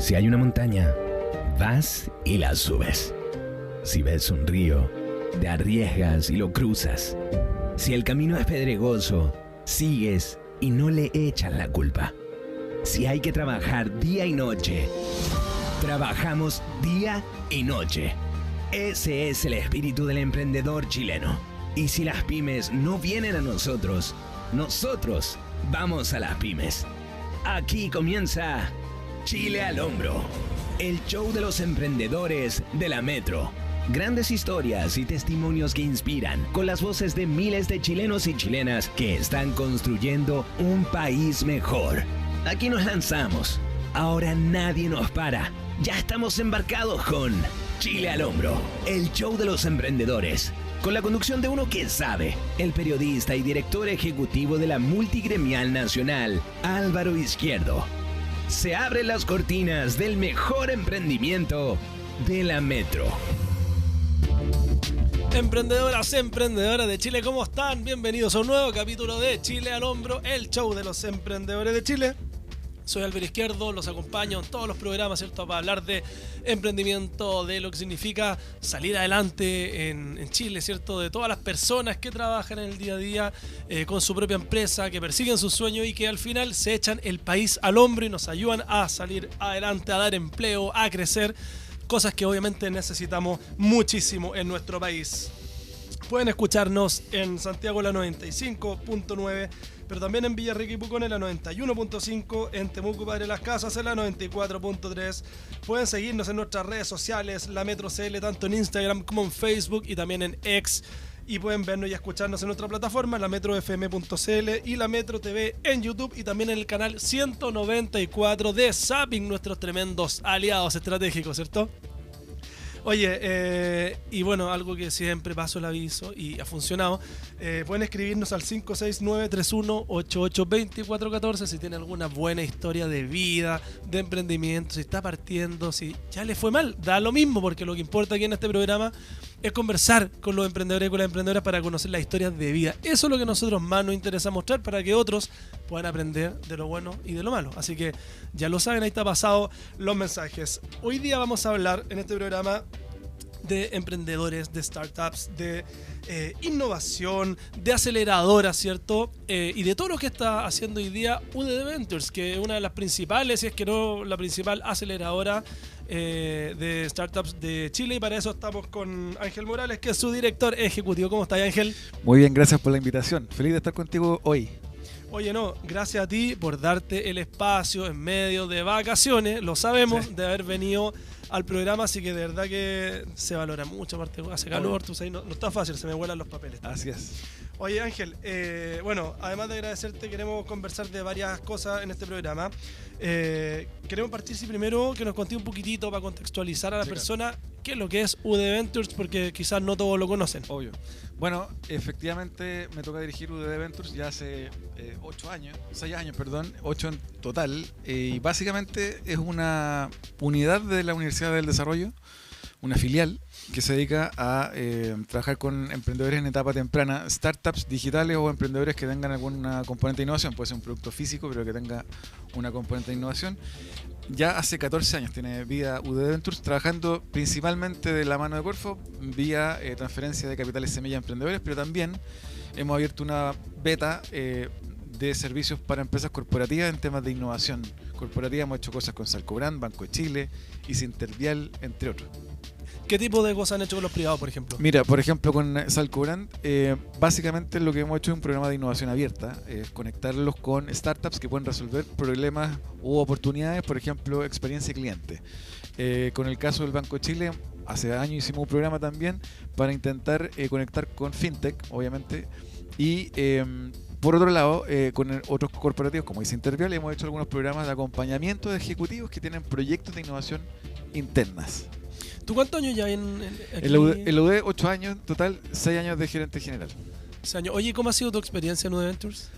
Si hay una montaña, vas y la subes. Si ves un río, te arriesgas y lo cruzas. Si el camino es pedregoso, sigues y no le echas la culpa. Si hay que trabajar día y noche, trabajamos día y noche. Ese es el espíritu del emprendedor chileno. Y si las pymes no vienen a nosotros, nosotros vamos a las pymes. Aquí comienza Chile al Hombro, el show de los emprendedores de la Metro. Grandes historias y testimonios que inspiran, con las voces de miles de chilenos y chilenas que están construyendo un país mejor. Aquí nos lanzamos. Ahora nadie nos para. Ya estamos embarcados con Chile al Hombro, el show de los emprendedores. Con la conducción de uno que sabe, el periodista y director ejecutivo de la Multigremial Nacional, Álvaro Izquierdo. Se abren las cortinas del mejor emprendimiento de la Metro. Emprendedoras, emprendedoras de Chile, ¿cómo están? Bienvenidos a un nuevo capítulo de Chile al Hombro, el show de los emprendedores de Chile. Soy Álvaro Izquierdo, los acompaño en todos los programas, ¿cierto? Para hablar de emprendimiento, de lo que significa salir adelante en Chile, ¿cierto? De todas las personas que trabajan en el día a día con su propia empresa, que persiguen sus sueños y que al final se echan el país al hombro y nos ayudan a salir adelante, a dar empleo, a crecer. Cosas que obviamente necesitamos muchísimo en nuestro país. Pueden escucharnos en Santiago la 95.9, pero también en Villarrica y Pucón en la 91.5, en Temuco Padre Las Casas en la 94.3. Pueden seguirnos en nuestras redes sociales, la Metro CL, tanto en Instagram como en Facebook y también en X. Y pueden vernos y escucharnos en nuestra plataforma, la metrofm.cl y la Metro TV en YouTube y también en el canal 194 de Zapping, nuestros tremendos aliados estratégicos, ¿cierto? Oye, y bueno, algo que siempre paso el aviso y ha funcionado, pueden escribirnos al 569-3188-2414 si tienen alguna buena historia de vida, de emprendimiento, si está partiendo, si ya le fue mal, da lo mismo, porque lo que importa aquí en este programa es conversar con los emprendedores y con las emprendedoras para conocer las historias de vida. Eso es lo que a nosotros más nos interesa mostrar, para que otros puedan aprender de lo bueno y de lo malo. Así que ya lo saben, ahí está pasado los mensajes. Hoy día vamos a hablar en este programa de emprendedores, de startups, de innovación, de aceleradoras, ¿cierto? Y de todo lo que está haciendo hoy día UDD Ventures, que es una de las principales, si es que no la principal aceleradora de startups de Chile. Y para eso estamos con Ángel Morales, que es su director ejecutivo. ¿Cómo estás, Ángel? Muy bien, gracias por la invitación. Feliz de estar contigo hoy. Oye, no, gracias a ti por darte el espacio en medio de vacaciones, lo sabemos, sí, de haber venido al programa, así que de verdad que se valora mucho, aparte hace calor, tú sabes, no está fácil, se me vuelan los papeles. Así es. Oye, Ángel, bueno, además de agradecerte, queremos conversar de varias cosas en este programa. Queremos partir, si primero, que nos conté un poquitito para contextualizar a la persona qué es lo que es UDD Ventures, porque quizás no todos lo conocen. Obvio. Bueno, efectivamente me toca dirigir UDD Ventures ya hace 6 años, 8 en total. Y básicamente es una unidad de la Universidad del Desarrollo, una filial que se dedica a trabajar con emprendedores en etapa temprana, startups digitales o emprendedores que tengan alguna componente de innovación. Puede ser un producto físico, pero que tenga una componente de innovación. Ya hace 14 años tiene vida UDD Ventures, trabajando principalmente de la mano de Corfo, vía transferencia de capitales semilla a emprendedores, pero también hemos abierto una beta de servicios para empresas corporativas en temas de innovación corporativa. Hemos hecho cosas con Salcobrand, Banco de Chile, Intervial, entre otros. ¿Qué tipo de cosas han hecho con los privados, por ejemplo? Mira, por ejemplo, con Salcobrand, básicamente lo que hemos hecho es un programa de innovación abierta, conectarlos con startups que pueden resolver problemas u oportunidades, por ejemplo, experiencia cliente. Con el caso del Banco de Chile, hace años hicimos un programa también para intentar conectar con FinTech, obviamente, y por otro lado, con otros corporativos como Intervial, hemos hecho algunos programas de acompañamiento de ejecutivos que tienen proyectos de innovación internas. ¿Tú cuántos años ya aquí? En la UD 8 años, total 6 años de gerente general. 6 años. Oye, ¿cómo ha sido tu experiencia en UD Ventures?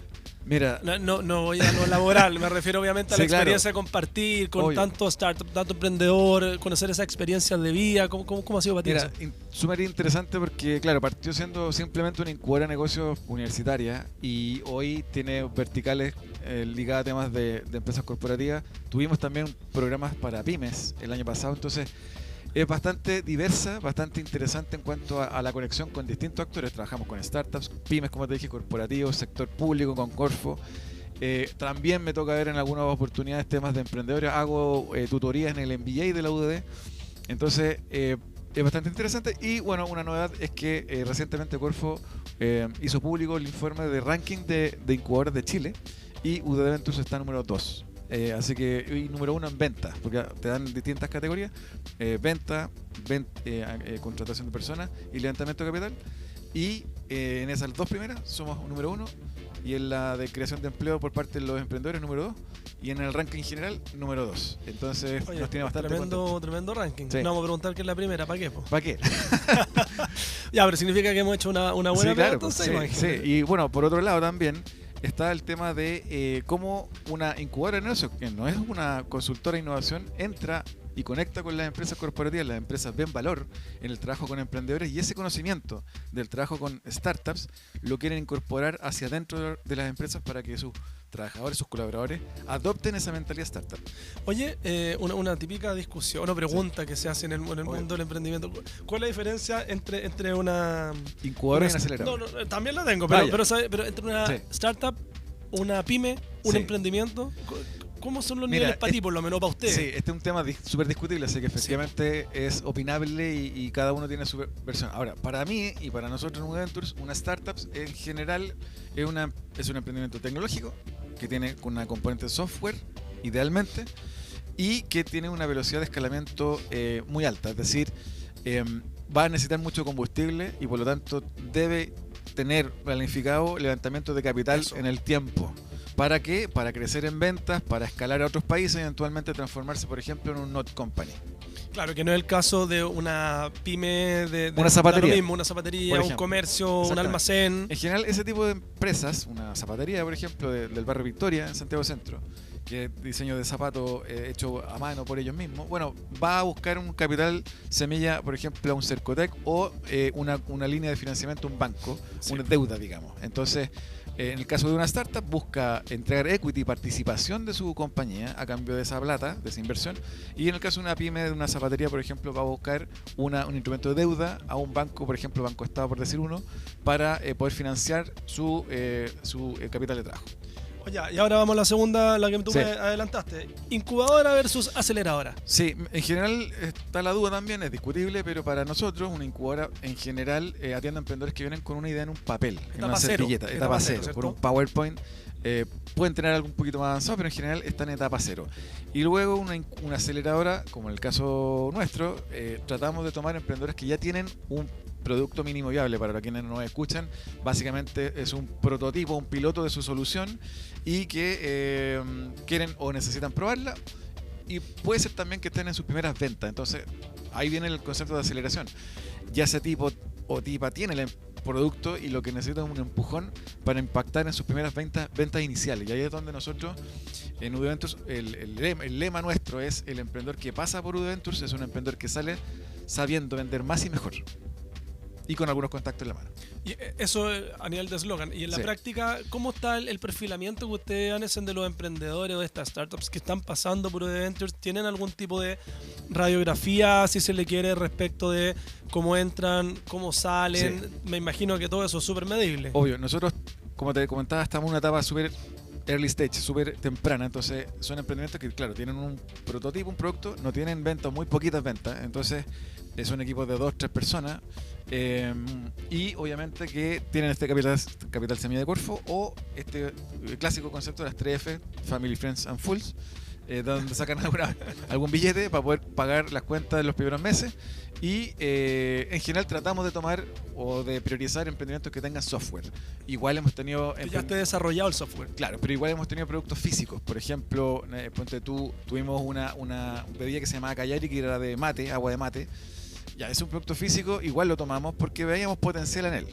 Mira, no voy a lo laboral, me refiero obviamente a la experiencia de compartir con tanto startup, tanto emprendedor, conocer esa experiencia de vida. ¿Cómo ha sido para ti eso? Mira, súper interesante porque, claro, partió siendo simplemente una incubadora de negocios universitaria y hoy tiene verticales ligada a temas de empresas corporativas. Tuvimos también programas para pymes el año pasado, entonces es bastante diversa, bastante interesante en cuanto a la conexión con distintos actores. Trabajamos con startups, pymes, como te dije, corporativos, sector público, con Corfo. También me toca ver en algunas oportunidades temas de emprendedores. Hago tutorías en el MBA de la UDD. Entonces, es bastante interesante. Y bueno, una novedad es que recientemente Corfo hizo público el informe de ranking de incubadoras de Chile y UDD Ventures está número 2. Así que, y número 1 en ventas, porque te dan distintas categorías: venta, contratación de personas y levantamiento de capital. Y en esas dos primeras somos número 1, y en la de creación de empleo por parte de los emprendedores número 2, y en el ranking general número 2. Entonces, oye, nos tiene bastante tremendo ranking. Sí. No vamos a preguntar qué es la primera, ¿para qué? ¿Para qué? Ya, pero significa que hemos hecho una buena Sí, pega, claro, entonces, sí, imagínate. sí. Y bueno, por otro lado también está el tema de cómo una incubadora de negocio, que no es una consultora de innovación, entra y conecta con las empresas corporativas. Las empresas ven valor en el trabajo con emprendedores, y ese conocimiento del trabajo con startups lo quieren incorporar hacia dentro de las empresas para que sus trabajadores, sus colaboradores, adopten esa mentalidad startup. Oye, una típica discusión o pregunta que se hace en el mundo del emprendimiento. ¿Cuál es la diferencia entre una Incubadora y una aceleradora. No, también la tengo, Ah, pero entre una startup, una pyme, un Sí. emprendimiento, ¿cómo son los Mira, niveles para ti, por lo menos para ustedes? Sí, este es un tema súper discutible, así que efectivamente es opinable y cada uno tiene su versión. Ahora, para mí y para nosotros en Ventures, una startup en general es un emprendimiento tecnológico que tiene una componente de software, idealmente, y que tiene una velocidad de escalamiento muy alta. Es decir, va a necesitar mucho combustible y por lo tanto debe tener planificado levantamiento de capital en el tiempo. ¿Para qué? Para crecer en ventas, para escalar a otros países y eventualmente transformarse, por ejemplo, en un not company. Claro, que no es el caso de una pyme de Una zapatería. lo mismo, una zapatería, Por un ejemplo. comercio, un Exactamente. almacén. En general, ese tipo de empresas, una zapatería, por ejemplo, del barrio Victoria, en Santiago Centro, que es diseño de zapatos hecho a mano por ellos mismos, bueno, va a buscar un capital semilla, por ejemplo, a un Cercotec o una línea de financiamiento, un banco, Sí. una deuda, digamos. Entonces, en el caso de una startup, busca entregar equity, participación de su compañía a cambio de esa plata, de esa inversión. Y en el caso de una pyme, de una zapatería, por ejemplo, va a buscar un instrumento de deuda a un banco, por ejemplo, Banco Estado, por decir uno, para poder financiar su capital de trabajo. Oye, y ahora vamos a la segunda, la que tú Sí. me adelantaste. Incubadora versus aceleradora. Sí, en general está la duda también, es discutible, pero para nosotros una incubadora en general atiende a emprendedores que vienen con una idea en un papel, en Etapa una cero. servilleta, Etapa etapa cero, cero, ¿cierto? por un PowerPoint. Pueden tener algo un poquito más avanzado, pero en general están en etapa cero. Y luego una aceleradora, como en el caso nuestro, tratamos de tomar emprendedores que ya tienen un producto mínimo viable. Para quienes no nos escuchan, básicamente es un prototipo, un piloto de su solución y que quieren o necesitan probarla, y puede ser también que estén en sus primeras ventas. Entonces ahí viene el concepto de aceleración. Ya ese tipo o tipa tiene el producto y lo que necesita es un empujón para impactar en sus primeras ventas iniciales, y ahí es donde nosotros en UD Ventures el lema nuestro es: el emprendedor que pasa por UD Ventures es un emprendedor que sale sabiendo vender más y mejor, y con algunos contactos en la mano. Y eso a nivel de eslogan. Y en la Sí. práctica, ¿cómo está el perfilamiento que ustedes hacen de los emprendedores o de estas startups que están pasando por UD Ventures? ¿Tienen algún tipo de radiografía, si se le quiere, respecto de cómo entran, cómo salen? Sí. Me imagino que todo eso es súper medible. Obvio, nosotros, como te comentaba, estamos en una etapa súper early stage, súper temprana. Entonces son emprendimientos que, claro, tienen un prototipo, un producto, no tienen ventas, muy poquitas ventas. Entonces son equipos de 2-3 personas, y obviamente que tienen este capital semilla de Corfo, o este clásico concepto de las 3F, Family, Friends and Fools, donde sacan algún billete para poder pagar las cuentas de los primeros meses. Y en general tratamos de tomar o de priorizar emprendimientos que tengan software. Igual hemos tenido Que ya esté desarrollado el software. Claro, pero igual hemos tenido productos físicos. Por ejemplo, ponte tú, tuvimos una bebida que se llamaba Cayari, que era de mate, agua de mate. Ya, es un producto físico, igual lo tomamos porque veíamos potencial en él.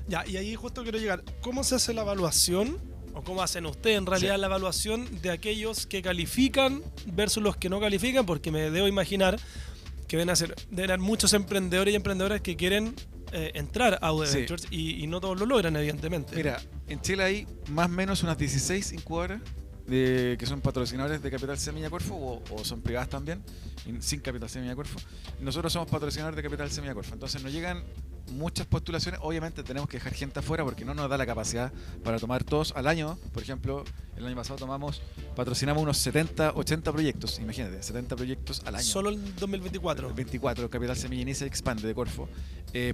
Ya, y ahí justo quiero llegar. ¿Cómo se hace la evaluación? ¿O cómo hacen ustedes en realidad Sí. la evaluación de aquellos que califican versus los que no califican? Porque me debo imaginar que deben haber muchos emprendedores y emprendedoras que quieren entrar a UD Sí. Ventures y no todos lo logran, evidentemente. Mira, en Chile hay más o menos unas 16 incubadoras que son patrocinadores de Capital Semilla Corfo o son privadas también, sin Capital Semilla Corfo. Nosotros somos patrocinadores de Capital Semilla Corfo. Entonces nos llegan muchas postulaciones. Obviamente tenemos que dejar gente afuera porque no nos da la capacidad para tomar todos al año. Por ejemplo, el año pasado patrocinamos unos 70, 80 proyectos. Imagínate, 70 proyectos al año. Solo el 2024. 24, Capital Semilla Inicia y Expande de Corfo.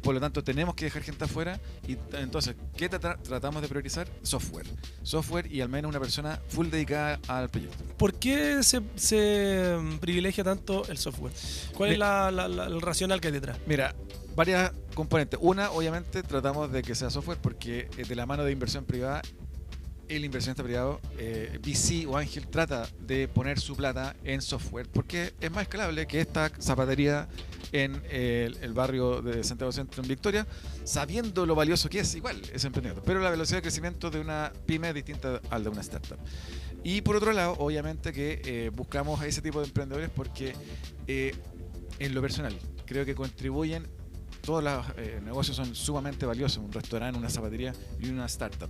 Por lo tanto, tenemos que dejar gente afuera. Y entonces, ¿qué tratamos de priorizar? Software y al menos una persona full dedicada al proyecto. ¿Por qué se privilegia tanto el software? ¿Cuál es el racional que hay detrás? Mira, varias componentes. Una, obviamente, tratamos de que sea software porque de la mano de inversión privada, el inversionista privado, VC o Ángel, trata de poner su plata en software porque es más escalable que esta zapatería en el barrio de Santiago Centro en Victoria, sabiendo lo valioso que es igual ese emprendimiento, pero la velocidad de crecimiento de una pyme es distinta al de una startup. Y por otro lado, obviamente que buscamos a ese tipo de emprendedores porque en lo personal creo que contribuyen. Todos los negocios son sumamente valiosos, un restaurante, una zapatería y una startup.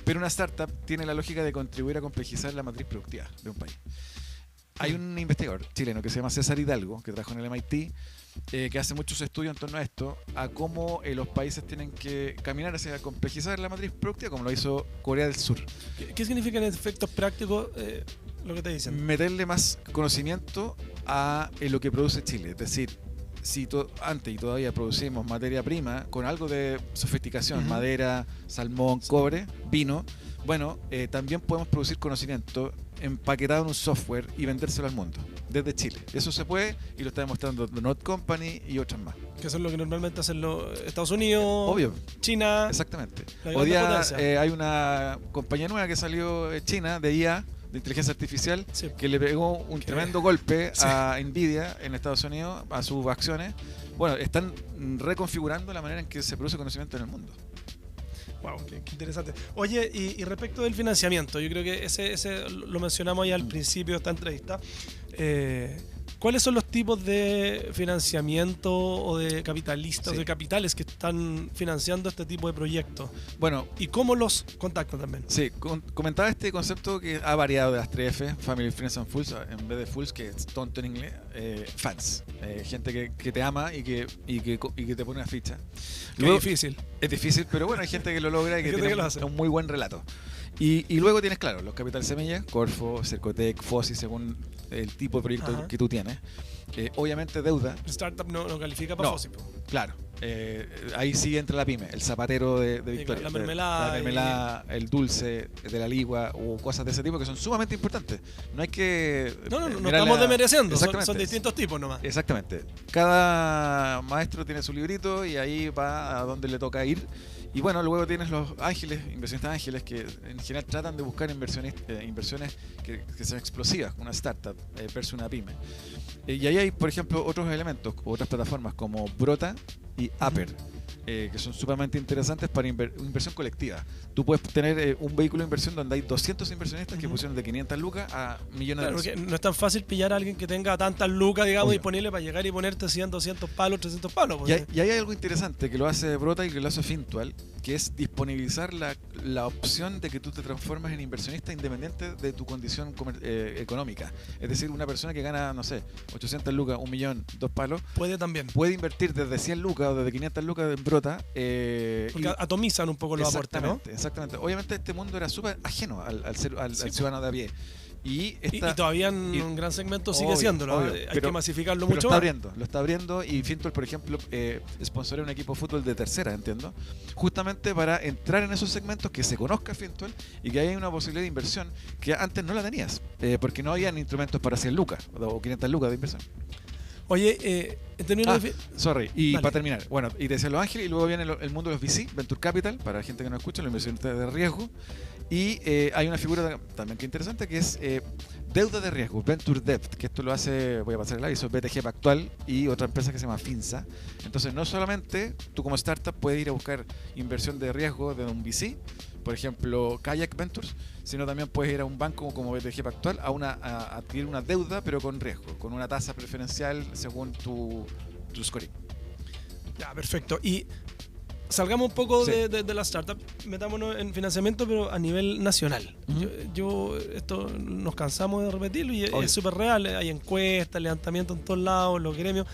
Pero una startup tiene la lógica de contribuir a complejizar la matriz productiva de un país. Hay un investigador chileno que se llama César Hidalgo, que trabajó en el MIT, que hace muchos estudios en torno a esto, a cómo los países tienen que caminar hacia complejizar la matriz productiva, como lo hizo Corea del Sur. ¿Qué significa en efectos prácticos lo que te dicen? Meterle más conocimiento a lo que produce Chile, es decir, si antes y todavía producimos materia prima con algo de sofisticación, madera, salmón, cobre, vino, bueno, también podemos producir conocimiento empaquetado en un software y vendérselo al mundo, desde Chile. Eso se puede y lo está demostrando The Not Company y otras más. Que eso es lo que normalmente hacen los Estados Unidos, Obvio. China. Exactamente. La Hoy día potencia. hay una compañía nueva que salió China, de IA, de inteligencia artificial, Sí. que le pegó un tremendo golpe Sí. a Nvidia en Estados Unidos, a sus acciones. Bueno, están reconfigurando la manera en que se produce conocimiento en el mundo. Wow, qué interesante. Oye, y respecto del financiamiento, yo creo que ese lo mencionamos ahí al principio de esta entrevista. ¿Cuáles son los tipos de financiamiento o de capitalistas, Sí. o de capitales que están financiando este tipo de proyectos? Bueno, ¿Y cómo los contactan también? sí, comentaba este concepto que ha variado de las 3F, Family, Friends and Fools, en vez de Fools, que es tonto en inglés, fans, gente que te ama y que te pone una ficha. Qué difícil. Es difícil, pero bueno, hay gente que lo logra y que Hay gente tiene que lo hace. un muy buen relato. Y luego tienes, claro, los Capital Semilla, Corfo, Cercotec, FOSI, según el tipo de proyecto Ajá. que tú tienes. Obviamente deuda, Startup no califica para No. FOSI. claro. Ahí sí entra la pyme, el zapatero de Victoria. la mermelada La mermelada, el dulce de la ligua o cosas de ese tipo que son sumamente importantes. No hay que... No mirarle estamos a- desmereciendo, son Exactamente. distintos tipos nomás. Exactamente. Cada maestro tiene su librito y ahí va a donde le toca ir. Y bueno, luego tienes los ángeles, inversionistas ángeles, que en general tratan de buscar inversiones que sean explosivas, una startup versus una pyme. Y ahí hay, por ejemplo, otros elementos, otras plataformas como Brota y Aper, que son sumamente interesantes para inversión colectiva. Tú puedes tener un vehículo de inversión donde hay 200 inversionistas que pusieron de 500 lucas a millones Claro, de porque pesos. no es tan fácil pillar a alguien que tenga tantas lucas, digamos, Obvio. disponible para llegar y ponerte 100, 200 palos, 300 palos. Porque Y ahí hay algo interesante que lo hace Brota y que lo hace Fintual, que es disponibilizar la opción de que tú te transformes en inversionista independiente de tu condición económica. Es decir, una persona que gana, no sé, 800 lucas, 1 millón, 2 palos, puede también. puede invertir desde 100 lucas o desde 500 lucas en Brota. Porque atomizan un poco los aportes, ¿no? Exactamente. Obviamente este mundo era súper ajeno al Sí. ciudadano de a pie. Y todavía en y- un gran segmento sigue obvio, siéndolo. obvio, Hay pero- que masificarlo Pero mucho está más. lo está abriendo y Fintual, por ejemplo, sponsorea un equipo de fútbol de tercera, entiendo, justamente para entrar en esos segmentos, que se conozca Fintual y que haya una posibilidad de inversión que antes no la tenías, porque no habían instrumentos para 100 lucas o 500 lucas de inversión. Oye, en términos de... Sorry, y Dale. para terminar, bueno, y te decía Los Ángeles, y luego viene el mundo de los VC, Venture Capital, para la gente que no escucha, los inversionistas de riesgo, y hay una figura también que interesante, que es deuda de riesgo, Venture Debt, que esto lo hace, voy a pasar el aviso, BTG Pactual y otra empresa que se llama Finza. Entonces, no solamente tú como startup puedes ir a buscar inversión de riesgo de un VC, por ejemplo, Kayak Ventures, sino también puedes ir a un banco como BTG Pactual a adquirir una deuda, pero con riesgo, con una tasa preferencial según tu scoring. Ya, perfecto. Y salgamos un poco Sí. de la startup, metámonos en financiamiento, pero a nivel nacional. Esto nos cansamos de repetirlo y Obvio. es súper real. Hay encuestas, levantamientos en todos lados, los gremios.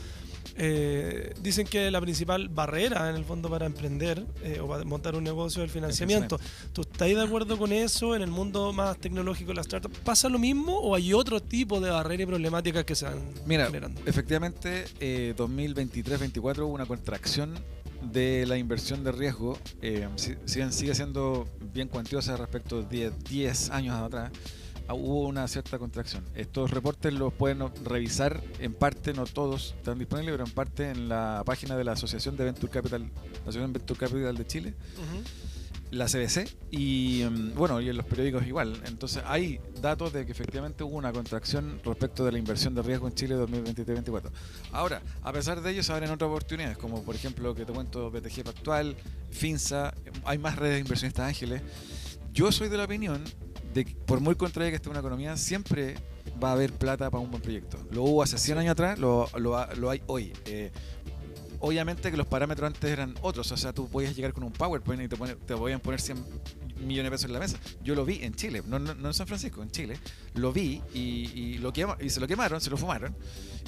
Dicen que la principal barrera en el fondo para emprender o para montar un negocio es el financiamiento. ¿Tú estás de acuerdo con eso? ¿En el mundo más tecnológico de la startup pasa lo mismo o hay otro tipo de barreras y problemáticas que se van generando? Efectivamente, 2023-2024 hubo una contracción de la inversión de riesgo, si bien sigue siendo bien cuantiosa respecto de 10 años atrás. Hubo una cierta contracción. Estos reportes los pueden revisar en parte, no todos están disponibles, pero en parte en la página de la Asociación de Venture Capital, la Asociación Venture Capital de Chile, la CVC, y bueno, y en los periódicos igual. Entonces hay datos de que efectivamente hubo una contracción respecto de la inversión de riesgo en Chile 2023-2024. Ahora, a pesar de ello, se abren otras oportunidades, como por ejemplo, que te cuento, BTG Pactual, Finsa, hay más redes de inversionistas ángeles. Yo soy de la opinión de que, por muy contraria que esté una economía, siempre va a haber plata para un buen proyecto. Lo hubo hace 100 años atrás, lo hay hoy. Obviamente que los parámetros antes eran otros, o sea, tú podías llegar con un PowerPoint y te podían poner 100 millones de pesos en la mesa. Yo lo vi en Chile, no en San Francisco, en Chile. Lo vi y se lo quemaron, se lo fumaron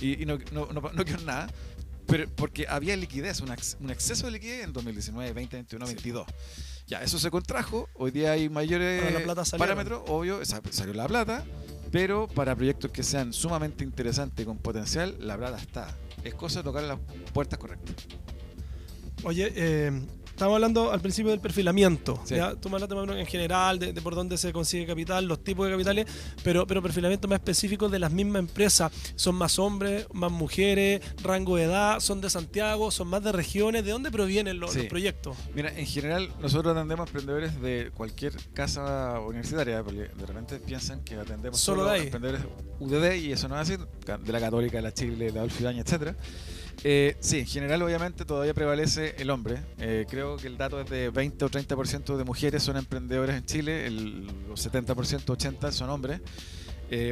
y no quedó nada. Pero porque había liquidez, un exceso de liquidez en 2019, 20, 21, 22. Ya, eso se contrajo, hoy día hay mayores parámetros, obvio, salió la plata, pero para proyectos que sean sumamente interesantes y con potencial, la plata está. Es cosa de tocar las puertas correctas. Oye, estábamos hablando al principio del perfilamiento. Sí. ¿Ya? Tú me hablaste más o menos en general de por dónde se consigue capital, los tipos de capitales, pero perfilamiento más específico de las mismas empresas. ¿Son más hombres, más mujeres, rango de edad, son de Santiago, son más de regiones? ¿De dónde provienen los proyectos? Mira, en general nosotros atendemos emprendedores de cualquier casa universitaria, porque de repente piensan que atendemos solo a emprendedores UDD y eso no es así, de la Católica, de la Chile, de la Adolfo Ibáñez, etcétera. Sí, en general obviamente todavía prevalece el hombre. Creo que el dato es de 20 o 30% de mujeres son emprendedoras en Chile, los 70%, 80% son hombres.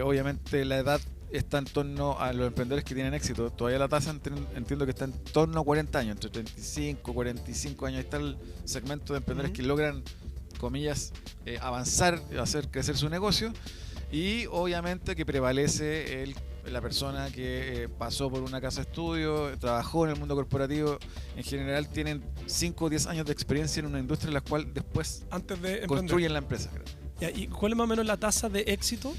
Obviamente la edad está en torno a los emprendedores que tienen éxito. Todavía la tasa entiendo que está en torno a 40 años, entre 35 y 45 años. Ahí está el segmento de emprendedores que logran, comillas, avanzar, hacer crecer su negocio. Y obviamente que prevalece la persona que pasó por una casa de estudio, trabajó en el mundo corporativo. En general tienen 5 o 10 años de experiencia en una industria en la cual después construyen la empresa. ¿Y cuál es más o menos la tasa de éxito?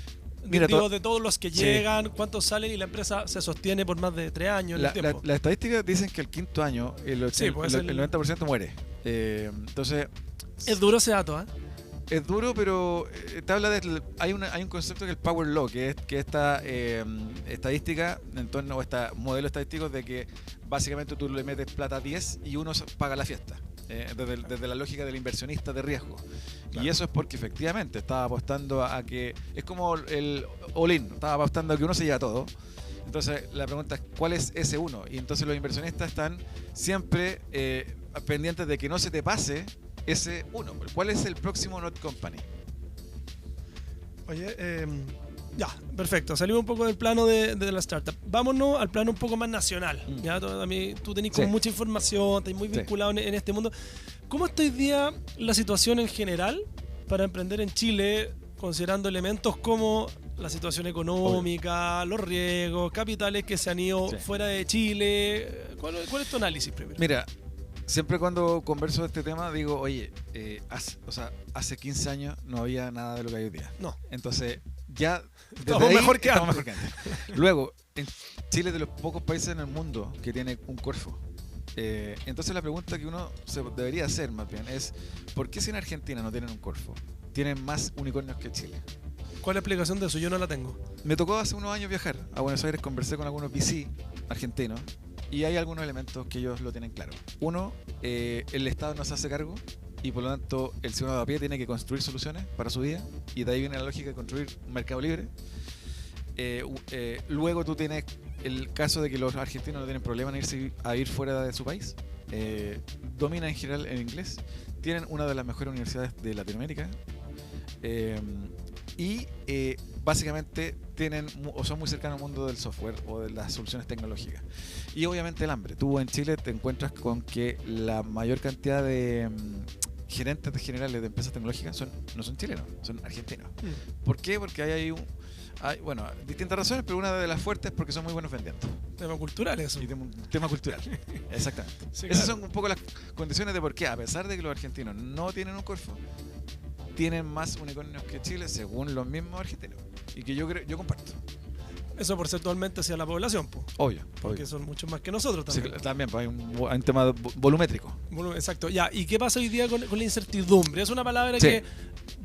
Mira, de todos los que llegan, cuántos salen y la empresa se sostiene por más de 3 años en el tiempo. Las estadísticas dicen que el quinto año el 90% muere. Entonces es duro ese dato, ¿eh? Es duro, pero te habla hay un concepto que es el Power Law, que es esta estadística en torno a este modelo estadístico de que básicamente tú le metes plata a 10 y uno paga la fiesta, desde la lógica del inversionista de riesgo. Claro. Y eso es porque efectivamente estaba apostando a que es como el all-in, estaba apostando a que uno se lleva todo. Entonces la pregunta es ¿cuál es ese uno? Y entonces los inversionistas están siempre pendientes de que no se te pase ese uno. ¿Cuál es el próximo Not Company? Oye, ya, perfecto. Salimos un poco del plano de la startup. Vámonos al plano un poco más nacional. ¿Ya? Tú tenés como mucha información, estás muy vinculado en este mundo. ¿Cómo está hoy día la situación en general para emprender en Chile, considerando elementos como la situación económica, los riesgos, capitales que se han ido fuera de Chile? ¿Cuál es tu análisis primero? Mira, siempre cuando converso de este tema digo, oye, hace 15 años no había nada de lo que hay hoy día. No. Entonces, ya estamos mejor que antes. Luego, en Chile es de los pocos países en el mundo que tiene un Corfo. Entonces la pregunta que uno se debería hacer más bien es, ¿por qué si en Argentina no tienen un Corfo? Tienen más unicornios que Chile. ¿Cuál es la explicación de eso? Yo no la tengo. Me tocó hace unos años viajar a Buenos Aires, conversé con algunos VC argentinos. Y hay algunos elementos que ellos lo tienen claro. Uno, el Estado no se hace cargo y por lo tanto el ciudadano de a pie tiene que construir soluciones para su vida y de ahí viene la lógica de construir un mercado libre. Luego tú tienes el caso de que los argentinos no tienen problema en irse a ir fuera de su país. Dominan en general el inglés. Tienen una de las mejores universidades de Latinoamérica. Y básicamente tienen o son muy cercanos al mundo del software o de las soluciones tecnológicas. Y obviamente el hambre. Tú en Chile te encuentras con que la mayor cantidad de gerentes generales de empresas tecnológicas no son chilenos, son argentinos. ¿Por qué? Porque hay distintas razones, pero una de las fuertes es porque son muy buenos vendiendo. Tema cultural eso. Y tema cultural, exactamente. Sí, Esas claro. son un poco las condiciones de por qué, a pesar de que los argentinos no tienen un Corfo, tienen más unicornios que Chile, según los mismos argentinos. Y que yo comparto. Eso porcentualmente hacia la población, po, Obvio. porque son muchos más que nosotros Sí, también. también pues, hay un tema volumétrico. Bueno, exacto. Ya, ¿y qué pasa hoy día con la incertidumbre? Es una palabra Sí. que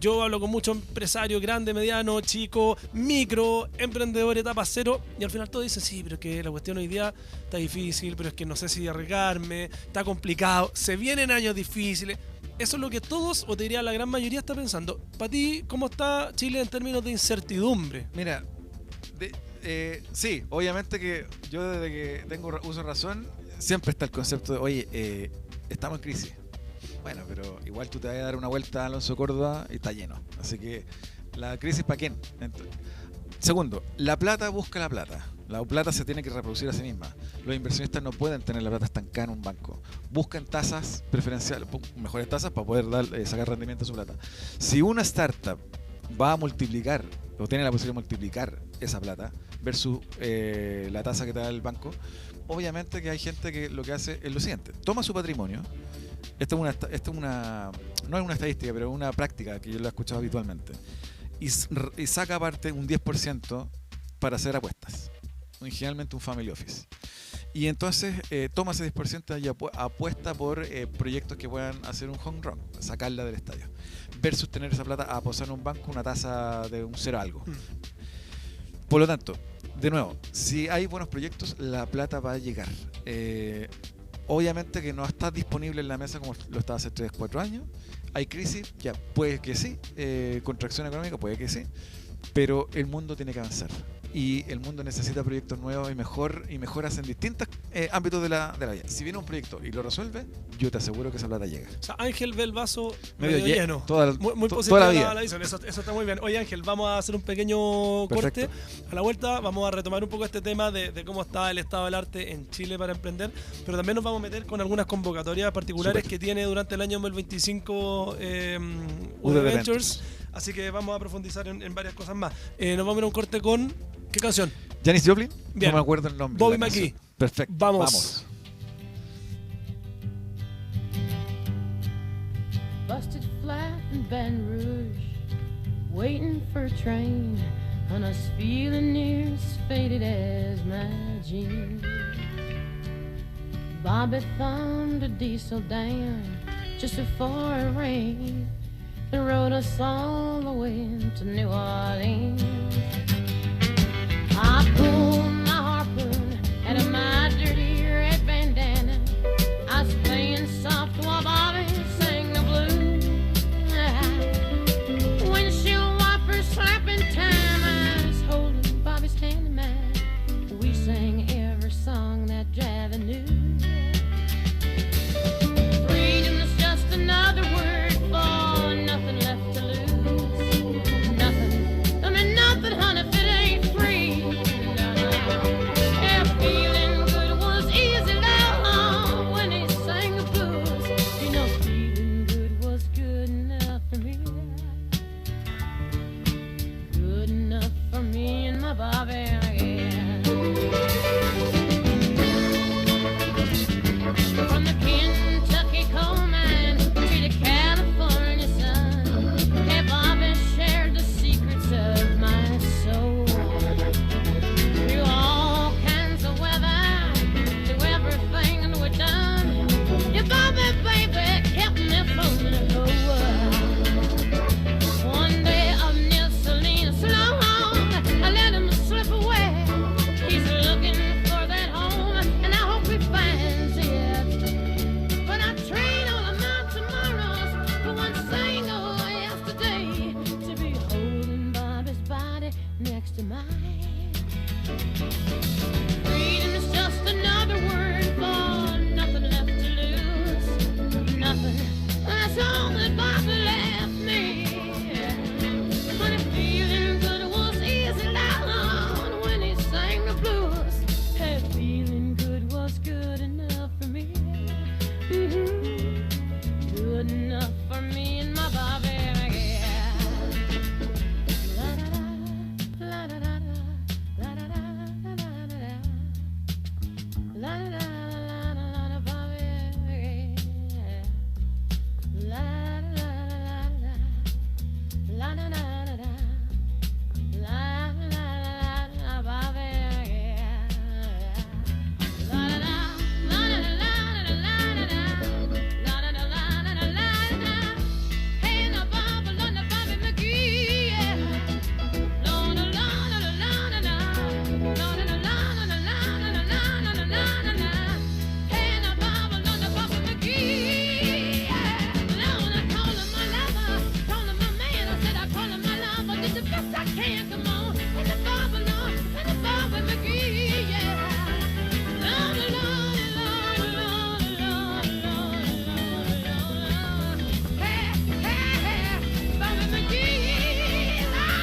yo hablo con muchos empresarios, grande, mediano, chico, micro, emprendedor, etapa cero, y al final todos dicen, sí, pero es que la cuestión hoy día está difícil, pero es que no sé si arriesgarme, está complicado, se vienen años difíciles. Eso es lo que todos, o te diría la gran mayoría, está pensando. Para ti, ¿cómo está Chile en términos de incertidumbre? Mira, sí, obviamente que yo desde que tengo uso de razón, siempre está el concepto de, oye, estamos en crisis. Bueno, pero igual tú te vas a dar una vuelta a Alonso Córdoba y está lleno. Así que, ¿la crisis para quién? Segundo, la plata busca la plata. La plata se tiene que reproducir a sí misma. Los inversionistas no pueden tener la plata estancada en un banco. Buscan tasas preferenciales, mejores tasas para poder sacar rendimiento a su plata. Si una startup va a multiplicar o tiene la posibilidad de multiplicar esa plata versus la tasa que te da el banco, obviamente que hay gente que lo que hace es lo siguiente: toma su patrimonio. Esto no es una estadística, pero es una práctica que yo lo he escuchado habitualmente, y saca aparte un 10% para hacer apuestas, generalmente un family office. Y entonces toma ese 10% y apuesta por proyectos que puedan hacer un home run, sacarla del estadio, versus tener esa plata a posar en un banco una tasa de un cero algo. Por lo tanto, de nuevo, si hay buenos proyectos, la plata va a llegar. Obviamente que no está disponible en la mesa como lo estaba hace 3-4 años. Hay crisis, ya puede que sí, contracción económica puede que sí, pero el mundo tiene que avanzar. Y el mundo necesita proyectos nuevos y mejoras en distintos ámbitos de la vida. Si viene un proyecto y lo resuelve, yo te aseguro que esa plata llega. O sea, Ángel ve el vaso Medio lleno. toda Muy positiva la vida. la visión. Eso está muy bien. Oye, Ángel, vamos a hacer un pequeño Perfecto. corte. A la vuelta vamos a retomar un poco este tema de cómo está el estado del arte en Chile para emprender, pero también nos vamos a meter con algunas convocatorias particulares Súper. que tiene durante el año 2025 UD UD Ventures. Así que vamos a profundizar en varias cosas más. Nos vamos a ir a un corte con... ¿Qué canción? Janis Joplin, Bien. no me acuerdo el nombre. Bobby de la McGee. canción. Perfecto. Vamos. Busted flat in Baton Rouge, waiting for a train, and I was feeling near as faded as my jeans. Bobby thumbed a diesel down just before it rained and rode us all the way to New Orleans. I pulled my harpoon out of my dirty red bandana. I was playing soft while Bobby sang the blues. Windshield wipers slapping time. I was holding Bobby's hand in mine. We sang every song that Javi knew. Freedom's just another word for nothing left to lose. Nothing, I mean nothing, honey, if it ain't free. Yeah, feeling good was easy, love, when he sang the blues. You know, feeling good was good enough for me. Good enough for me and my Bobby, yeah. From the Kentucky coal mine to the California sun, yeah, Bobby shared the secrets of my soul. Through all kinds of weather, through everything that we've done, yeah, Bobby, baby, kept me from the whole world. One day of Mussolini slow, I let him slip away. come on, and the Bobby Lord, and the Bobby McGee, yeah. Lord, Lord, Lord, Lord, Lord, Lord, Lord, Lord. Hey, hey, hey, Bobby McGee, Lord.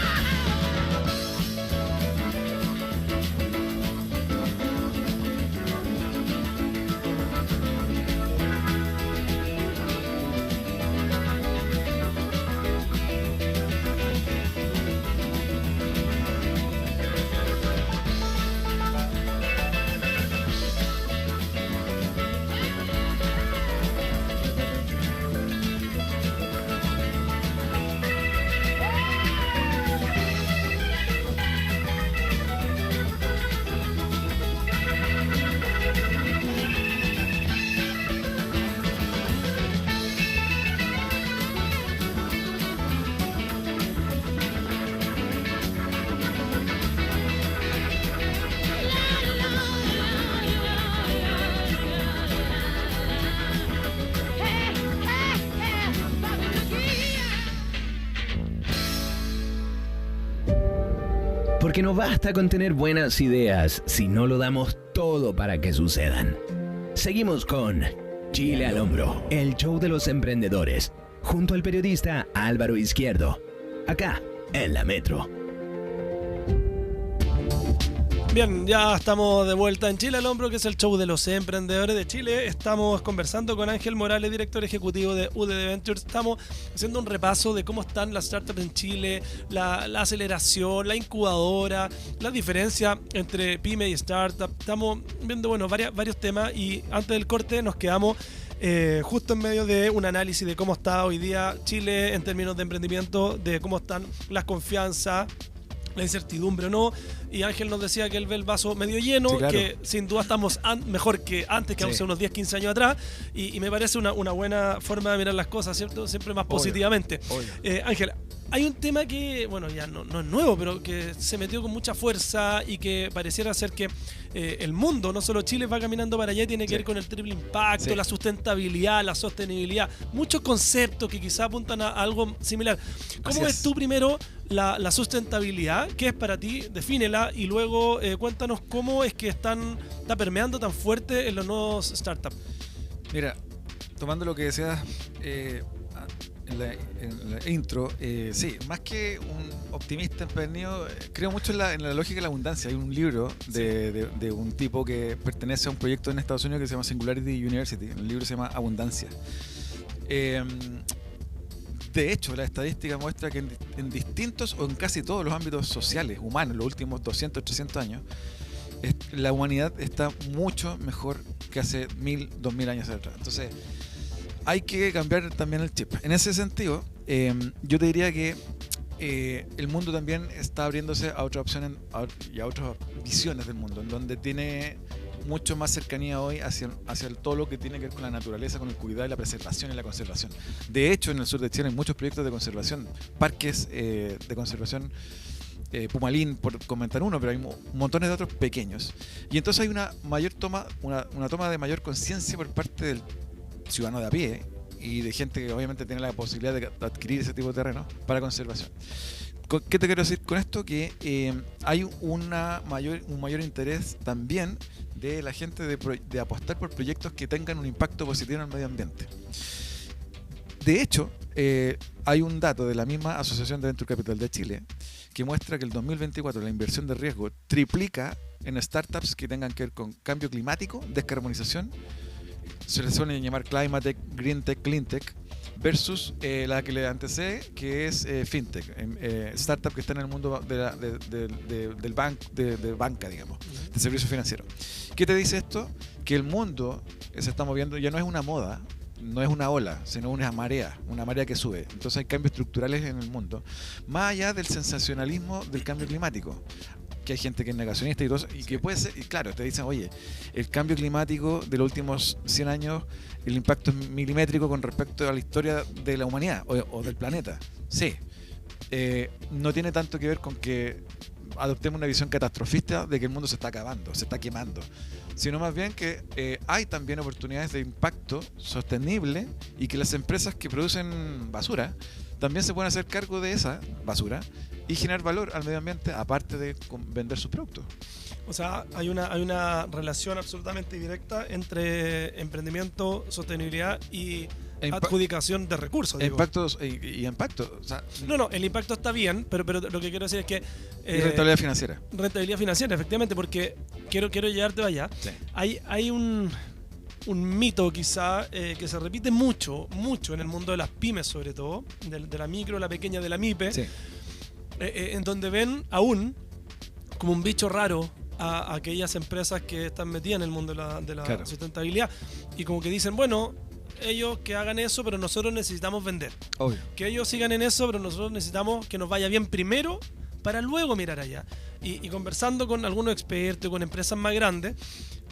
Porque no basta con tener buenas ideas si no lo damos todo para que sucedan. Seguimos con Chile al Hombro, el show de los emprendedores, junto al periodista Álvaro Izquierdo, acá en la Metro. Bien, ya estamos de vuelta en Chile al Hombro, que es el show de los emprendedores de Chile. Estamos conversando con Ángel Morales, director ejecutivo de UDD Ventures. Estamos haciendo un repaso de cómo están las startups en Chile, la aceleración, la incubadora, la diferencia entre pyme y startup. Estamos viendo, bueno, varios temas, y antes del corte nos quedamos justo en medio de un análisis de cómo está hoy día Chile en términos de emprendimiento, de cómo están las confianzas, la incertidumbre o no, y Ángel nos decía que él ve el vaso medio lleno, Sí, claro. que sin duda estamos mejor que antes, que Sí. hace unos 10, 15 años atrás, y me parece una buena forma de mirar las cosas, ¿cierto? Siempre más positivamente. Obvio. Ángel, hay un tema que, bueno, ya no es nuevo, pero que se metió con mucha fuerza y que pareciera ser que el mundo, no solo Chile, va caminando para allá, tiene que Sí. ver con el triple impacto, Sí. la sustentabilidad, la sostenibilidad, muchos conceptos que quizá apuntan a algo similar. ¿Cómo Así ves es. tú primero la sustentabilidad? ¿Qué es para ti? Defínela, y luego cuéntanos cómo es que está permeando tan fuerte en los nuevos startups. Mira, tomando lo que decías en la intro, sí, más que un optimista empedernido, creo mucho en la lógica de la abundancia. Hay un libro de un tipo que pertenece a un proyecto en Estados Unidos que se llama Singularity University. El libro se llama Abundancia. De hecho, la estadística muestra que en distintos o en casi todos los ámbitos sociales, humanos, los últimos 200, 300 años, la humanidad está mucho mejor que hace 1000, 2000 años atrás. Entonces, hay que cambiar también el chip. En ese sentido, yo te diría que el mundo también está abriéndose a otras opciones y a otras visiones del mundo, en donde tiene mucho más cercanía hoy hacia todo lo que tiene que ver con la naturaleza, con el cuidado y la preservación y la conservación. De hecho, en el sur de Chile hay muchos proyectos de conservación, parques de conservación, Pumalín, por comentar uno, pero hay montones de otros pequeños. Y entonces hay una toma de mayor conciencia por parte del ciudadano de a pie y de gente que obviamente tiene la posibilidad de adquirir ese tipo de terreno para conservación. ¿Qué te quiero decir con esto? Que hay un mayor interés también de la gente de apostar por proyectos que tengan un impacto positivo en el medio ambiente. De hecho, hay un dato de la misma Asociación de Venture Capital de Chile que muestra que el 2024 la inversión de riesgo triplica en startups que tengan que ver con cambio climático, descarbonización, se les suele llamar Climate Tech, Green Tech, Clean Tech, versus la que le antecede, que es FinTech, startup que está en el mundo del banca, digamos, de servicios financieros. ¿Qué te dice esto? Que el mundo se está moviendo, ya no es una moda, no es una ola, sino una marea que sube. Entonces hay cambios estructurales en el mundo, más allá del sensacionalismo del cambio climático, que hay gente que es negacionista y todo eso, y que puede ser, y claro, te dicen, oye, el cambio climático de los últimos 100 años, el impacto es milimétrico con respecto a la historia de la humanidad o del planeta. Sí, no tiene tanto que ver con que adoptemos una visión catastrofista de que el mundo se está acabando, se está quemando, sino más bien que hay también oportunidades de impacto sostenible y que las empresas que producen basura también se pueden hacer cargo de esa basura y generar valor al medio ambiente, aparte de vender sus productos. O sea, hay una relación absolutamente directa entre emprendimiento, sostenibilidad y adjudicación de recursos. Digo. Impactos y impacto. O sea, No, el impacto está bien, pero lo que quiero decir es que... y rentabilidad financiera. Rentabilidad financiera, efectivamente, porque quiero llevarte allá. Sí. Hay un mito quizá que se repite mucho en el mundo de las pymes, sobre todo, de la micro, la pequeña, de la MIPE, Sí. En donde ven aún como un bicho raro a aquellas empresas que están metidas en el mundo de la Claro. sustentabilidad, y como que dicen, bueno, ellos que hagan eso, pero nosotros necesitamos vender. Obvio. Que ellos sigan en eso, pero nosotros necesitamos que nos vaya bien primero para luego mirar allá. Y conversando con algunos expertos, con empresas más grandes,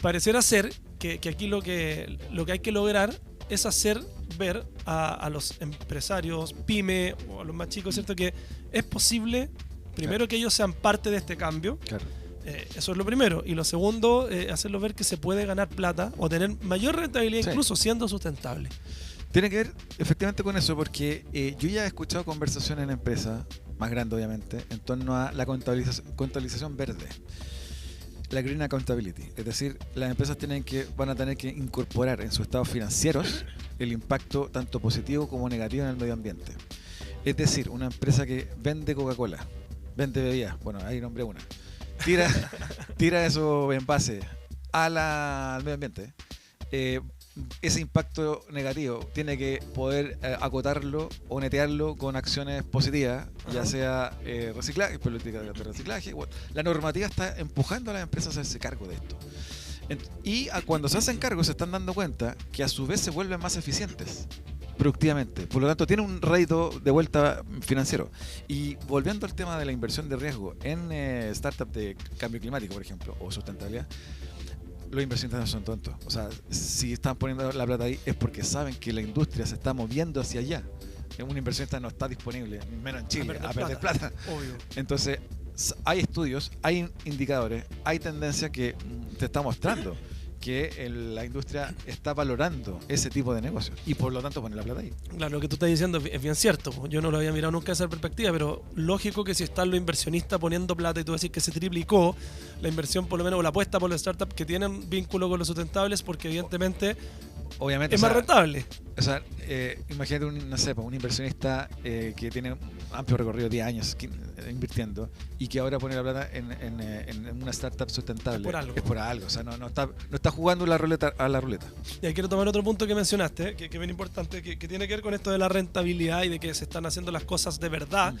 pareciera ser que aquí lo que hay que lograr es hacer ver a los empresarios, pyme o a los más chicos, ¿cierto? Que es posible, primero, Claro. que ellos sean parte de este cambio. Claro. Eso es lo primero. Y lo segundo, hacerlos ver que se puede ganar plata o tener mayor rentabilidad, Sí. incluso siendo sustentable. Tiene que ver efectivamente con eso, porque yo ya he escuchado conversaciones en empresas, más grandes obviamente, en torno a la contabilización verde. La Green Accountability. Es decir, las empresas van a tener que incorporar en sus estados financieros el impacto tanto positivo como negativo en el medio ambiente. Es decir, una empresa que vende Coca-Cola, vende bebidas, bueno, ahí nombré una, tira esos envases al medio ambiente, ese impacto negativo tiene que poder acotarlo o netearlo con acciones positivas, ya Ajá. sea reciclaje, política de reciclaje. Bueno, la normativa está empujando a las empresas a hacerse cargo de esto. Cuando se hacen cargo se están dando cuenta que a su vez se vuelven más eficientes productivamente, por lo tanto tiene un rédito de vuelta financiero. Y volviendo al tema de la inversión de riesgo en startups de cambio climático, por ejemplo, o sustentabilidad, los inversionistas no son tontos. O sea, si están poniendo la plata ahí es porque saben que la industria se está moviendo hacia allá. Un inversionista no está disponible, menos en Chile, a perder plata. Obvio. Entonces, hay estudios, hay indicadores, hay tendencia que te está mostrando que la industria está valorando ese tipo de negocios y por lo tanto pone la plata ahí. Claro, lo que tú estás diciendo es bien cierto. Yo no lo había mirado nunca desde esa perspectiva, pero lógico que si están los inversionistas poniendo plata y tú decís que se triplicó la inversión, por lo menos, o la apuesta por las startups que tienen vínculo con los sustentables, porque evidentemente Obviamente, es más rentable. O sea, imagínate un inversionista que tiene un amplio recorrido, 10 años invirtiendo, y que ahora pone la plata en una startup sustentable. Es por algo. O sea, no está jugando a la ruleta. Y ahí quiero tomar otro punto que mencionaste, que es bien importante, que tiene que ver con esto de la rentabilidad y de que se están haciendo las cosas de verdad.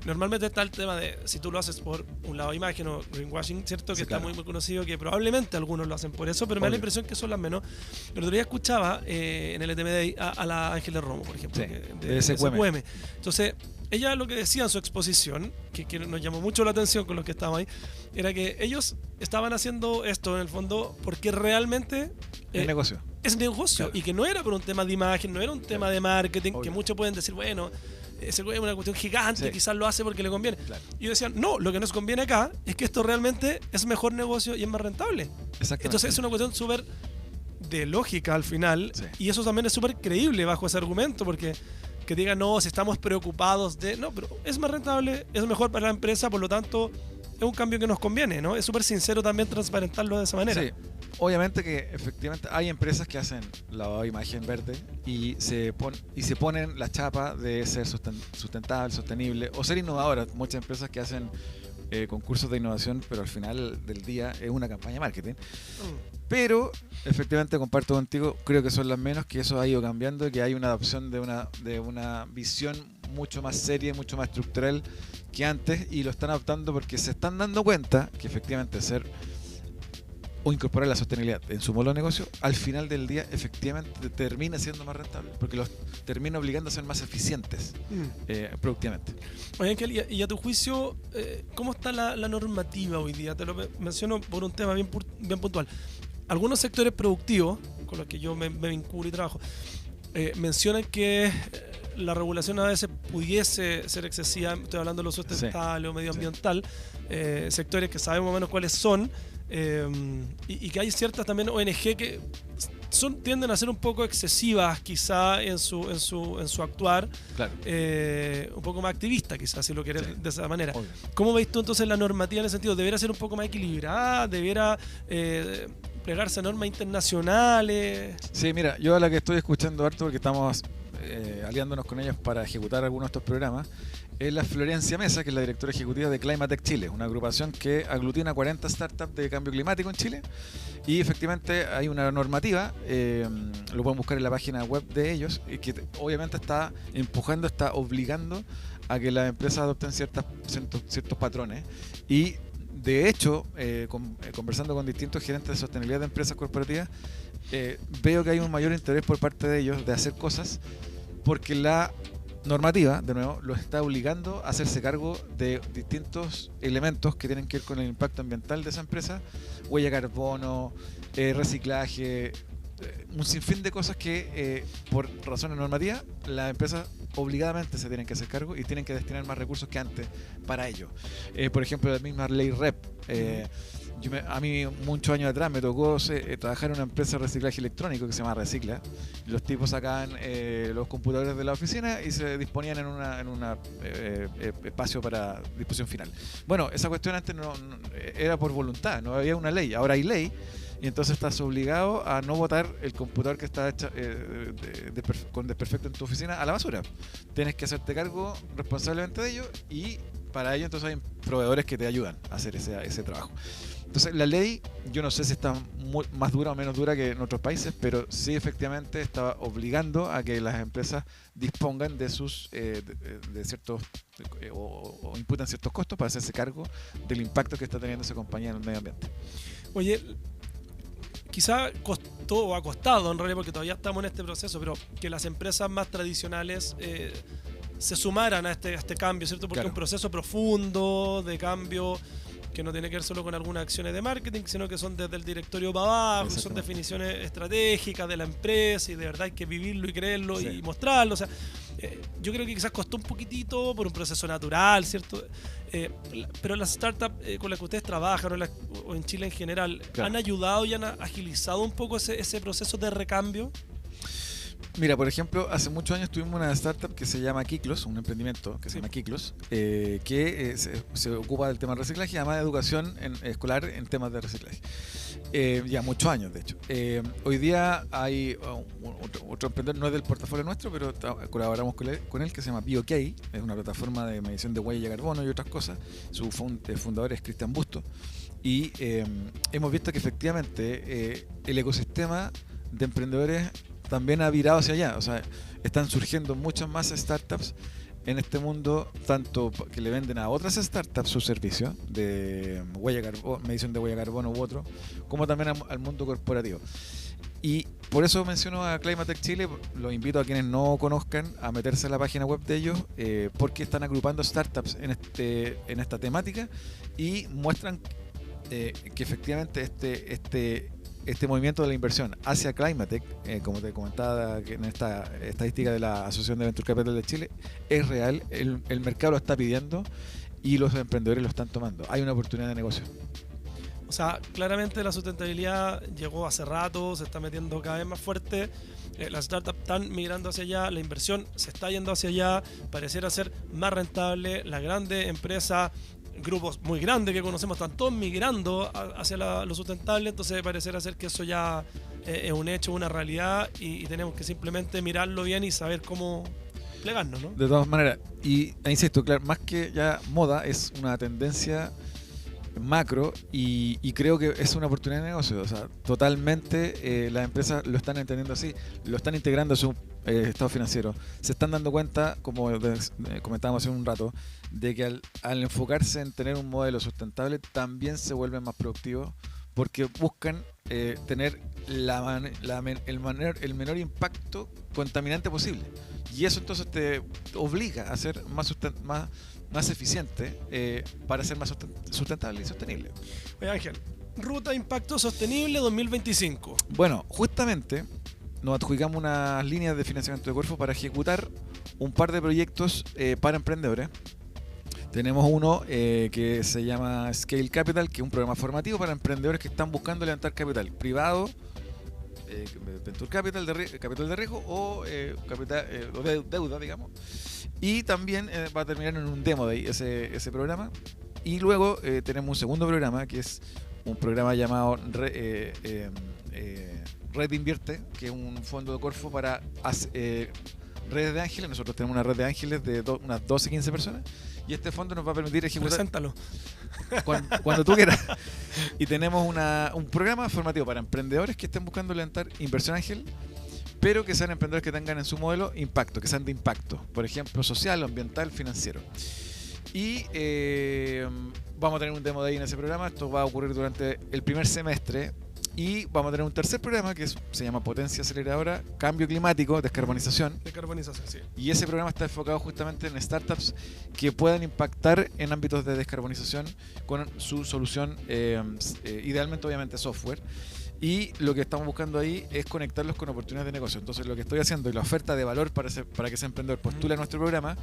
Normalmente está el tema de si tú lo haces por un lado imagen o greenwashing, ¿cierto? Que Sí, está claro. muy conocido, que probablemente algunos lo hacen por eso, pero me da la Obvio. impresión que son las menos. El otro día escuchaba en el ETM Day a la Ángeles Romo, por ejemplo, Sí, de de SQM. Entonces, ella lo que decía en su exposición, que nos llamó mucho la atención con los que estaban ahí, era que ellos estaban haciendo esto en el fondo porque realmente El negocio. es negocio, Claro. y que no era por un tema de imagen, no era un tema de marketing, que Obvio. muchos pueden decir, bueno, ese es una cuestión gigante, Sí. quizás lo hace porque le conviene. Claro. Y decían, no, lo que nos conviene acá es que esto realmente es mejor negocio y es más rentable. Exactamente. Entonces es una cuestión súper de lógica al final, Sí. y eso también es súper creíble bajo ese argumento, porque que digan, no, si estamos preocupados de... No, pero es más rentable, es mejor para la empresa, por lo tanto es un cambio que nos conviene, ¿no? Es súper sincero también transparentarlo de esa manera. Sí, obviamente que efectivamente hay empresas que hacen la imagen verde y se ponen la chapa de ser sustentable, sostenible o ser innovadoras. Muchas empresas que hacen concursos de innovación, pero al final del día es una campaña de marketing. Pero efectivamente comparto contigo, creo que son las menos, que eso ha ido cambiando, que hay una adopción de una visión mucho más seria, mucho más estructural que antes, y lo están adoptando porque se están dando cuenta que efectivamente ser o incorporar la sostenibilidad en su modelo de negocio, al final del día efectivamente termina siendo más rentable, porque los termina obligando a ser más eficientes productivamente. Oye, Ángel, y a tu juicio, ¿cómo está la normativa hoy día? Te lo menciono por un tema bien puntual. Algunos sectores productivos, con los que yo me vinculo y trabajo, mencionan que la regulación a veces pudiese ser excesiva. Estoy hablando de lo sustentable o medioambiental, sectores que sabemos más o menos cuáles son, y que hay ciertas también ONG que tienden a ser un poco excesivas quizá en su actuar, Claro. un poco más activista quizás, si lo quieres Sí. de esa manera. Obvio. ¿Cómo veis tú entonces la normativa en ese sentido? ¿Debería ser un poco más equilibrada? ¿Debería plegarse a normas internacionales? Sí, mira, yo a la que estoy escuchando harto, porque estamos aliándonos con ellos para ejecutar algunos de estos programas, es la Florencia Mesa, que es la directora ejecutiva de Climatech Chile, una agrupación que aglutina 40 startups de cambio climático en Chile. Y efectivamente hay una normativa, lo pueden buscar en la página web de ellos, y que obviamente está empujando, está obligando a que las empresas adopten ciertos patrones. Y de hecho, conversando con distintos gerentes de sostenibilidad de empresas corporativas, veo que hay un mayor interés por parte de ellos de hacer cosas porque la normativa, de nuevo, los está obligando a hacerse cargo de distintos elementos que tienen que ver con el impacto ambiental de esa empresa, huella de carbono, reciclaje, un sinfín de cosas que por razones normativas las empresas obligadamente se tienen que hacer cargo y tienen que destinar más recursos que antes para ello. Por ejemplo, la misma ley REP. A mí muchos años atrás me tocó trabajar en una empresa de reciclaje electrónico que se llama Recicla. Los tipos sacaban los computadores de la oficina y se disponían en un espacio para disposición final. Bueno, esa cuestión antes no era por voluntad, no había una ley, ahora hay ley. Y entonces estás obligado a no botar el computador que está hecho, con desperfecto en tu oficina a la basura. Tienes que hacerte cargo responsablemente de ello, y para ello entonces hay proveedores que te ayudan a hacer ese trabajo. Entonces la ley, yo no sé si está más dura o menos dura que en otros países, pero sí efectivamente está obligando a que las empresas dispongan de sus de ciertos o imputan ciertos costos para hacerse cargo del impacto que está teniendo esa compañía en el medio ambiente. Oye, quizá costó o ha costado en realidad, porque todavía estamos en este proceso, pero que las empresas más tradicionales se sumaran a este cambio, ¿cierto? Porque Claro. es un proceso profundo de cambio que no tiene que ver solo con algunas acciones de marketing, sino que son desde el directorio para abajo, son Exactamente. definiciones estratégicas de la empresa, y de verdad hay que vivirlo y creerlo Sí. y mostrarlo. O sea, yo creo que quizás costó un poquitito por un proceso natural, ¿cierto? Pero las startups con las que ustedes trabajan o en Chile en general, Claro. ¿han ayudado y han agilizado un poco ese proceso de recambio? Mira, por ejemplo, hace muchos años tuvimos una startup que se llama Kiklos, un emprendimiento que se Sí. llama Kiklos, que se ocupa del tema del reciclaje y además de educación escolar en temas de reciclaje. Ya muchos años, de hecho. Hoy día hay otro emprendedor, no es del portafolio nuestro, pero colaboramos con él, que se llama BioK, es una plataforma de medición de huella de carbono y otras cosas. Su fundador es Cristian Busto. Y hemos visto que efectivamente el ecosistema de emprendedores también ha virado hacia allá. O sea, están surgiendo muchas más startups en este mundo, tanto que le venden a otras startups sus servicios de medición de huella de carbono u otro, como también al mundo corporativo. Y por eso menciono a Climatech Chile, los invito a quienes no conozcan a meterse a la página web de ellos, porque están agrupando startups en esta temática y muestran que efectivamente este movimiento de la inversión hacia Climatech, como te comentaba en esta estadística de la Asociación de Venture Capital de Chile, es real, el mercado lo está pidiendo y los emprendedores lo están tomando. Hay una oportunidad de negocio. O sea, claramente la sustentabilidad llegó hace rato, se está metiendo cada vez más fuerte. Las startups están migrando hacia allá, la inversión se está yendo hacia allá, pareciera ser más rentable. Las grandes empresas, grupos muy grandes que conocemos, están todos migrando hacia lo sustentable. Entonces pareciera ser que eso ya es un hecho, una realidad, y tenemos que simplemente mirarlo bien y saber cómo plegarnos, ¿no? De todas maneras, y insisto, claro, más que ya moda, es una tendencia macro y creo que es una oportunidad de negocio. O sea, totalmente las empresas lo están entendiendo así, lo están integrando a su estado financiero. Se están dando cuenta, como comentábamos hace un rato, de que al enfocarse en tener un modelo sustentable también se vuelven más productivos, porque buscan tener el menor impacto contaminante posible. Y eso entonces te obliga a ser más eficiente para ser más sustentable y sostenible. Oye, Ángel, Ruta Impacto Sostenible 2025. Bueno, justamente nos adjudicamos unas líneas de financiamiento de Corfo para ejecutar un par de proyectos para emprendedores. Tenemos uno que se llama Scale Capital, que es un programa formativo para emprendedores que están buscando levantar capital privado Venture Capital Capital de riesgo o deuda, digamos. Y también va a terminar en un demo day ese programa. Y luego tenemos un segundo programa que es un programa llamado Red Invierte, que es un fondo de Corfo para redes de ángeles. Nosotros tenemos una red de ángeles de unas 12-15 personas y este fondo nos va a permitir ejecutar Preséntalo. cuando tú quieras. Y tenemos un programa formativo para emprendedores que estén buscando levantar inversión ángel, pero que sean emprendedores que tengan en su modelo impacto, que sean de impacto, por ejemplo, social, ambiental, financiero. Y vamos a tener un demo de ahí en ese programa. Esto va a ocurrir durante el primer semestre. Y vamos a tener un tercer programa que se llama Potencia Aceleradora, Cambio Climático, Descarbonización. Descarbonización, sí. Y ese programa está enfocado justamente en startups que puedan impactar en ámbitos de descarbonización con su solución, idealmente obviamente software. Y lo que estamos buscando ahí es conectarlos con oportunidades de negocio. Entonces lo que estoy haciendo y la oferta de valor para que ese emprendedor postule a nuestro programa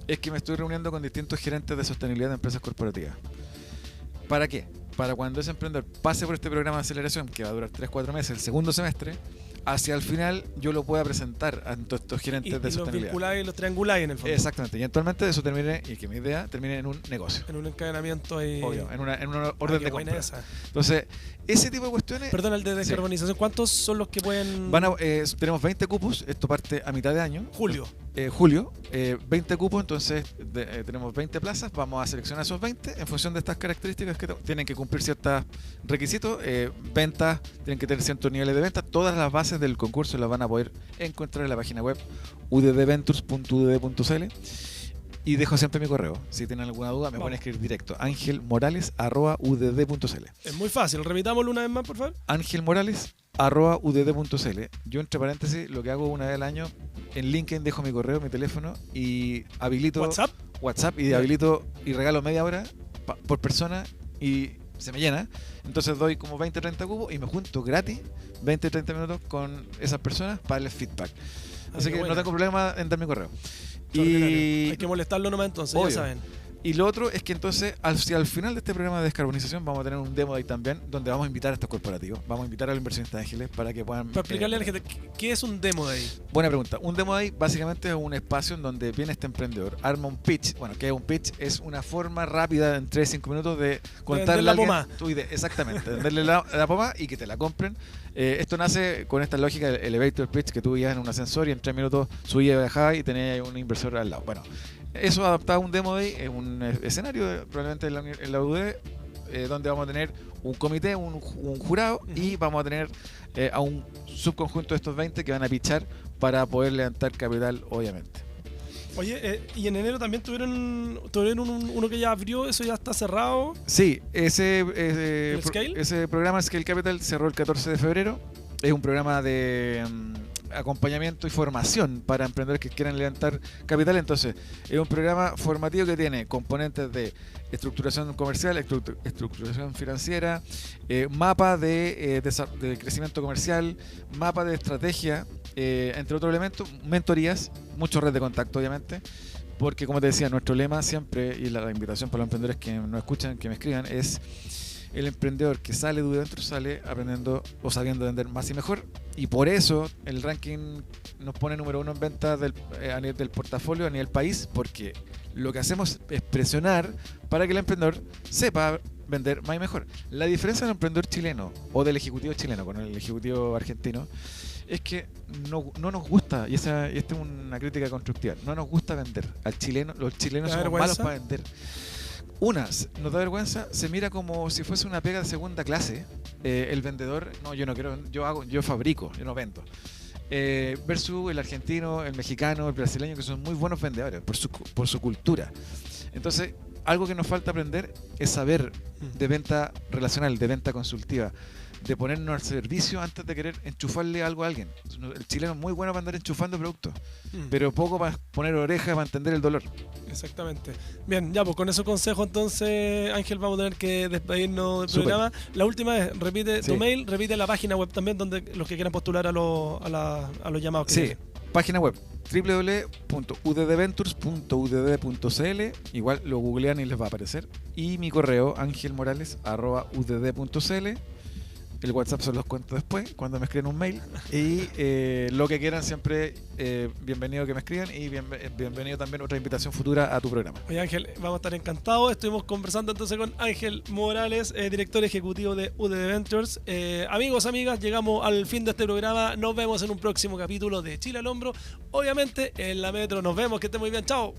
es que me estoy reuniendo con distintos gerentes de sostenibilidad de empresas corporativas. ¿Para qué? Para cuando ese emprendedor pase por este programa de aceleración, que va a durar 3-4 meses, el segundo semestre, hacia el final yo lo pueda presentar a todos estos gerentes de los sostenibilidad. vinculáis y los trianguláis en el fondo. Exactamente, y eventualmente eso termine, y que mi idea termine en un negocio. En un encadenamiento ahí. Obvio, en una orden qué de buena compra. esa. Entonces, ese tipo de cuestiones... Perdón, el de descarbonización, ¿cuántos son los que pueden...? Tenemos 20 cupos, esto parte a mitad de año. Julio. 20 cupos, entonces tenemos 20 plazas, vamos a seleccionar esos 20 en función de estas características que tienen que cumplir ciertos requisitos, ventas, tienen que tener ciertos niveles de ventas. Todas las bases del concurso las van a poder encontrar en la página web uddventures.udd.cl. Y dejo siempre mi correo. Si tienen alguna duda, me pueden escribir directo. angelmorales@udd.cl. Es muy fácil. Repitámoslo una vez más, por favor. angelmorales@udd.cl. Yo, entre paréntesis, lo que hago una vez al año, en LinkedIn dejo mi correo, mi teléfono y habilito WhatsApp y habilito y regalo media hora por persona y se me llena. Entonces doy como 20-30 cubos y me junto gratis 20-30 minutos con esas personas para darles feedback. Así que no tengo problema en dar mi correo. Y hay que molestarlo nomás entonces, obvio. ya saben. Y lo otro es que entonces, al final de este programa de descarbonización, vamos a tener un demo ahí también, donde vamos a invitar a estos corporativos, vamos a invitar a los inversionistas ángeles para que puedan... Para explicarle a la gente, ¿qué es un demo day? Buena pregunta. Un demo day básicamente es un espacio en donde viene este emprendedor, arma un pitch. Bueno, ¿qué es un pitch? Es una forma rápida en 3-5 minutos de contarle a alguien tu idea. Exactamente, venderle la pomada y que te la compren. Esto nace con esta lógica del elevator pitch, que tú veías en un ascensor y en 3 minutos subías y bajabas y tenías un inversor al lado. Bueno, eso adaptado a un demo day es un escenario probablemente en la UD, donde vamos a tener un comité, un jurado, y vamos a tener a un subconjunto de estos 20 que van a pitchar para poder levantar capital, obviamente. Oye, y en enero también tuvieron uno que ya abrió, eso ya está cerrado. Sí, ese programa Scale Capital cerró el 14 de febrero. Es un programa de acompañamiento y formación para emprendedores que quieran levantar capital. Entonces, es un programa formativo que tiene componentes de estructuración comercial, estructuración financiera, mapa de crecimiento comercial, mapa de estrategia, entre otros elementos, mentorías, mucho red de contacto, obviamente. Porque, como te decía, nuestro lema siempre, y la invitación para los emprendedores que nos escuchan, que me escriban, es: el emprendedor que sale de dentro sale aprendiendo o sabiendo vender más y mejor. Y por eso el ranking nos pone número 1 en ventas a nivel del portafolio, a nivel país, porque lo que hacemos es presionar para que el emprendedor sepa vender más y mejor. La diferencia del emprendedor chileno o del ejecutivo chileno con el ejecutivo argentino es que no nos gusta, y esta es una crítica constructiva, no nos gusta vender. Los chilenos somos malos para vender. Nos da vergüenza, se mira como si fuese una pega de segunda clase. El vendedor, no, yo no quiero, yo fabrico, yo no vendo. Versus el argentino, el mexicano, el brasileño, que son muy buenos vendedores por su cultura. Entonces, algo que nos falta aprender es saber de venta relacional, de venta consultiva, de ponernos al servicio antes de querer enchufarle algo a alguien. El chileno es muy bueno para andar enchufando productos, pero poco para poner orejas, para entender el dolor. Exactamente. Bien, ya pues con esos consejos entonces, Ángel, vamos a tener que despedirnos del programa. La última es, repite tu mail, repite la página web también, donde los que quieran postular a los llamados que vienen. Página web www.uddventures.udd.cl, igual lo googlean y les va a aparecer, y mi correo angelmorales@udd.cl. El WhatsApp se los cuento después, cuando me escriban un mail. Y lo que quieran siempre, bienvenido que me escriban y bienvenido también otra invitación futura a tu programa. Oye Ángel, vamos a estar encantados. Estuvimos conversando entonces con Ángel Morales, director ejecutivo de UDD Ventures. Amigos, amigas, llegamos al fin de este programa. Nos vemos en un próximo capítulo de Chile al Hombro. Obviamente en la Metro. Nos vemos, que estén muy bien. Chao.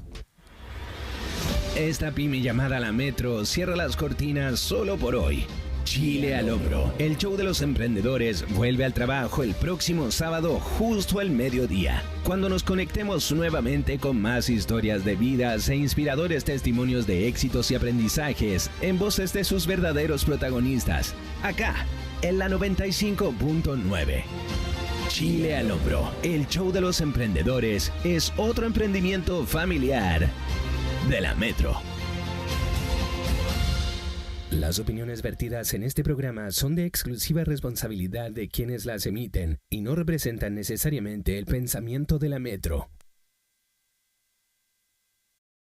Esta pyme llamada La Metro cierra las cortinas solo por hoy. Chile al Hombro, el show de los emprendedores, vuelve al trabajo el próximo sábado justo al mediodía, cuando nos conectemos nuevamente con más historias de vidas e inspiradores testimonios de éxitos y aprendizajes en voces de sus verdaderos protagonistas, acá en la 95.9. Chile al Hombro, el show de los emprendedores, es otro emprendimiento familiar de la Metro. Las opiniones vertidas en este programa son de exclusiva responsabilidad de quienes las emiten y no representan necesariamente el pensamiento de la Metro.